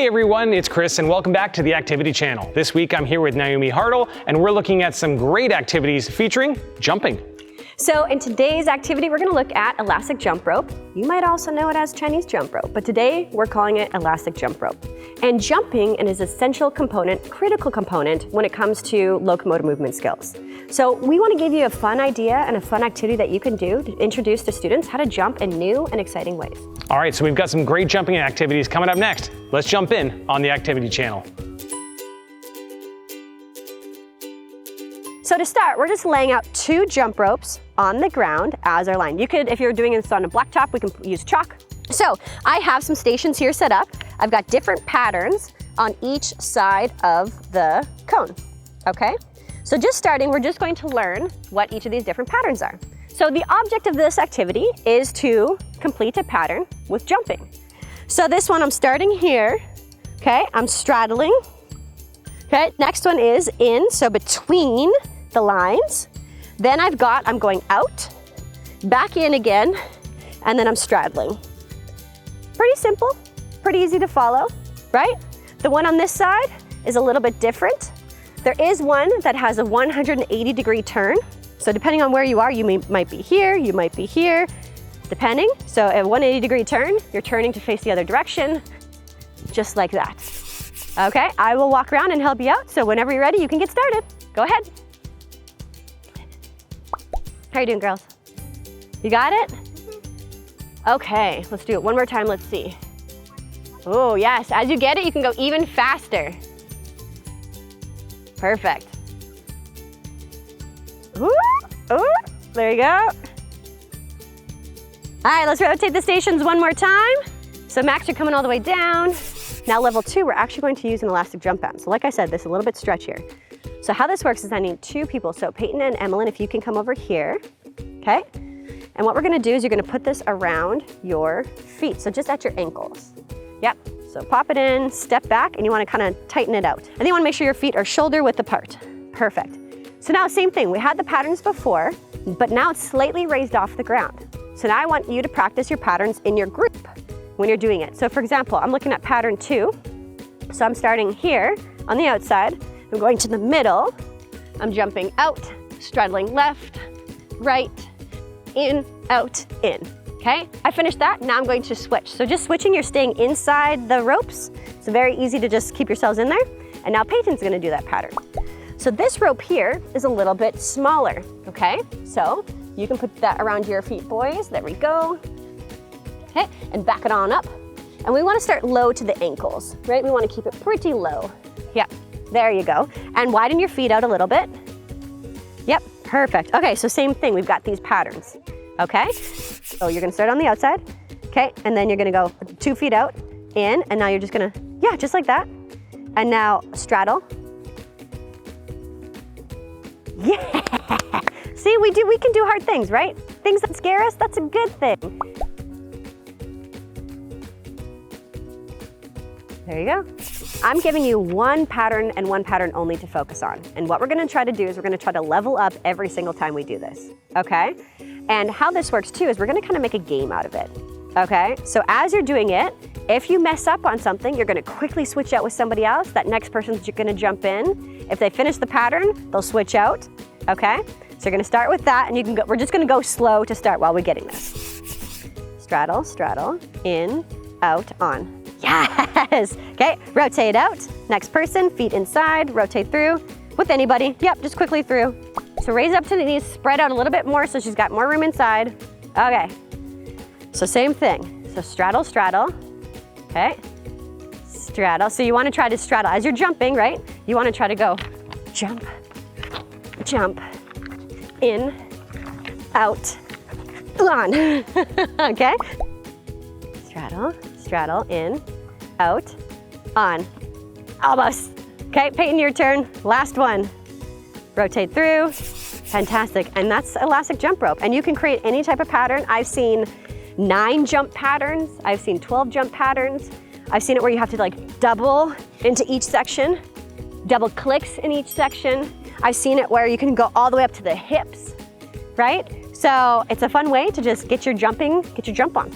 Hey everyone, it's Chris and welcome back to the Activity Channel. This week I'm here with Naomi Hartl and we're looking at some great activities featuring jumping. So in today's activity, we're gonna look at elastic jump rope. You might also know it as Chinese jump rope, but today we're calling it elastic jump rope. And jumping is an essential component, critical component when it comes to locomotor movement skills. So we wanna give you a fun idea and a fun activity that you can do to introduce to students how to jump in new and exciting ways. All right, so we've got some great jumping activities coming up next. Let's jump in on the Activity Channel. So to start, we're just laying out 2 jump ropes on the ground as our line. You could, if you're doing this on a blacktop, we can use chalk. So I have some stations here set up. I've got different patterns on each side of the cone, okay? So just starting, we're just going to learn what each of these different patterns are. So the object of this activity is to complete a pattern with jumping. So this one, I'm starting here, okay? I'm straddling, okay? Next one is in, so between the lines. Then I'm going out, back in again, and then I'm straddling. Pretty simple, pretty easy to follow, right? The one on this side is a little bit different. There is one that has a 180-degree turn. So depending on where you are, you might be here, you might be here, depending. So a 180-degree turn, you're turning to face the other direction, just like that. Okay, I will walk around and help you out. So whenever you're ready, you can get started. Go ahead. How are you doing, girls? You got it? Okay, let's do it one more time. Let's see. Oh, yes. As you get it, you can go even faster. Perfect. Ooh, ooh, there you go. All right, let's rotate the stations one more time. So Max, you're coming all the way down. Now level 2, we're actually going to use an elastic jump out. So like I said, this is a little bit stretch here. So how this works is I need 2 people. So Peyton and Emmeline, if you can come over here, okay? And what we're gonna do is you're gonna put this around your feet. So just at your ankles. Yep, so pop it in, step back, and you wanna kinda tighten it out. And then you wanna make sure your feet are shoulder width apart. Perfect. So now same thing, we had the patterns before, but now it's slightly raised off the ground. So now I want you to practice your patterns in your group when you're doing it. So for example, I'm looking at pattern 2. So I'm starting here on the outside. I'm going to the middle, I'm jumping out, straddling left, right, in, out, in, okay? I finished that, now I'm going to switch. So just switching, you're staying inside the ropes. It's very easy to just keep yourselves in there. And now Peyton's gonna do that pattern. So this rope here is a little bit smaller, okay? So you can put that around your feet, boys. There we go. Okay, and back it on up. And we wanna start low to the ankles, right? We wanna keep it pretty low. Yeah. There you go. And widen your feet out a little bit. Yep, perfect. Okay, so same thing, we've got these patterns, okay? So you're gonna start on the outside, okay? And then you're gonna go 2 feet out, in, and now you're just gonna, yeah, just like that. And now straddle. Yeah! See, we can do hard things, right? Things that scare us, that's a good thing. There you go. I'm giving you one pattern and one pattern only to focus on. And what we're gonna try to do is we're gonna try to level up every single time we do this, okay? And how this works too is we're gonna kind of make a game out of it, okay? So as you're doing it, if you mess up on something, you're gonna quickly switch out with somebody else. That next person's gonna jump in. If they finish the pattern, they'll switch out, okay? So you're gonna start with that and you can go, we're just gonna go slow to start while we're getting this. Straddle, straddle, in, out, on. Yes! Okay, rotate out. Next person, feet inside, rotate through. With anybody, yep, just quickly through. So raise up to the knees, spread out a little bit more so she's got more room inside. Okay, so same thing. So straddle, straddle, okay? Straddle, so you wanna try to straddle. As you're jumping, right? You wanna try to go jump, jump, in, out, on, okay? Straddle, straddle, in, out, on, almost. Okay, Peyton, your turn. Last one. Rotate through, fantastic. And that's elastic jump rope. And you can create any type of pattern. I've seen 9 jump patterns. I've seen 12 jump patterns. I've seen it where you have to like double into each section, double clicks in each section. I've seen it where you can go all the way up to the hips, right? So it's a fun way to just get your jump on.